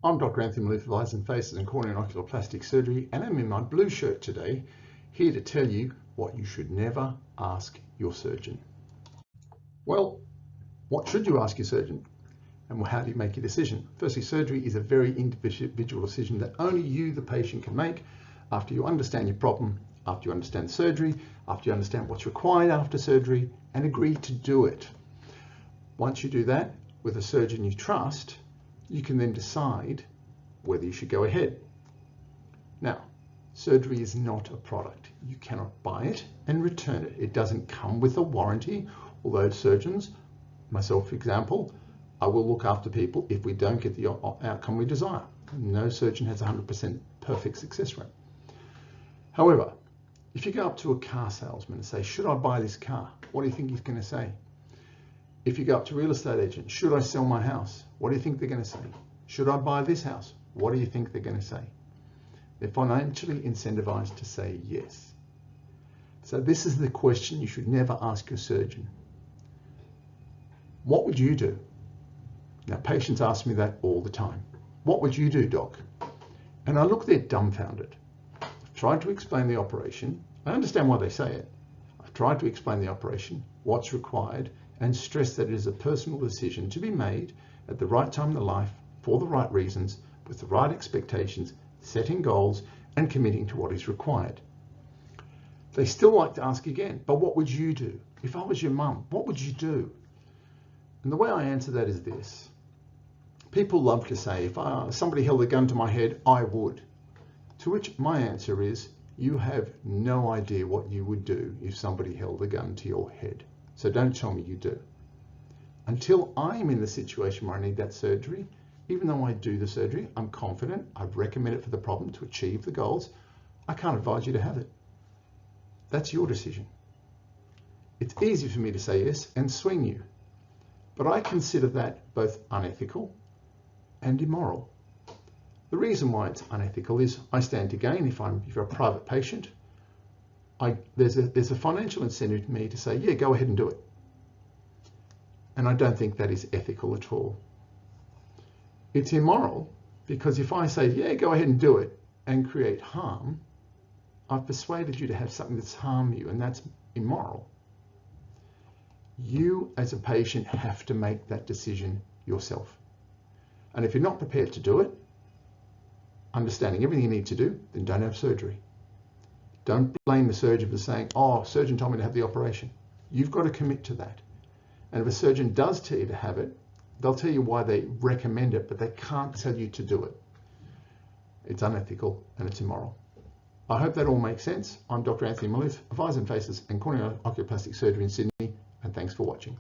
I'm Dr Anthony Maloof of Eyes and Faces and Corneal and Oculoplastic Surgery, and I'm in my blue shirt today, here to tell you what you should never ask your surgeon. Well, what should you ask your surgeon? And how do you make your decision? Firstly, surgery is a very individual decision that only you, the patient, can make after you understand your problem, after you understand the surgery, after you understand what's required after surgery, and agree to do it. Once you do that with a surgeon you trust, you can then decide whether you should go ahead. Now, surgery is not a product. You cannot buy it and return it. It doesn't come with a warranty, although surgeons, myself for example, I will look after people if we don't get the outcome we desire. No surgeon has 100% perfect success rate. However, if you go up to a car salesman and say, should I buy this car? What do you think he's going to say? If you go up to a real estate agent, should I sell my house? What do you think they're going to say? Should I buy this house? What do you think they're going to say? They're financially incentivized to say yes. So this is the question you should never ask your surgeon. What would you do? Now, patients ask me that all the time. What would you do, doc? And I look there dumbfounded. I've tried to explain the operation. I understand why they say it. I've tried to explain the operation, what's required, and stress that it is a personal decision to be made at the right time in life, for the right reasons, with the right expectations, setting goals, and committing to what is required. They still like to ask again, but what would you do? If I was your mum, what would you do? And the way I answer that is this. People love to say, if somebody held a gun to my head, I would. To which my answer is, you have no idea what you would do if somebody held a gun to your head. So don't tell me you do. Until I'm in the situation where I need that surgery, even though I do the surgery, I'm confident, I'd recommend it for the problem to achieve the goals, I can't advise you to have it. That's your decision. It's easy for me to say yes and swing you, but I consider that both unethical and immoral. The reason why it's unethical is I stand to gain if you're a private patient. There's a financial incentive to me to say, yeah, go ahead and do it. And I don't think that is ethical at all. It's immoral because if I say, yeah, go ahead and do it and create harm, I've persuaded you to have something that's harmed you, and that's immoral. You as a patient have to make that decision yourself. And if you're not prepared to do it, understanding everything you need to do, then don't have surgery. Don't blame the surgeon for saying, oh, surgeon told me to have the operation. You've got to commit to that. And if a surgeon does tell you to have it, they'll tell you why they recommend it, but they can't tell you to do it. It's unethical and it's immoral. I hope that all makes sense. I'm Dr. Anthony Maloof of Eyes and Faces and Corneal Oculoplastic Surgery in Sydney, and thanks for watching.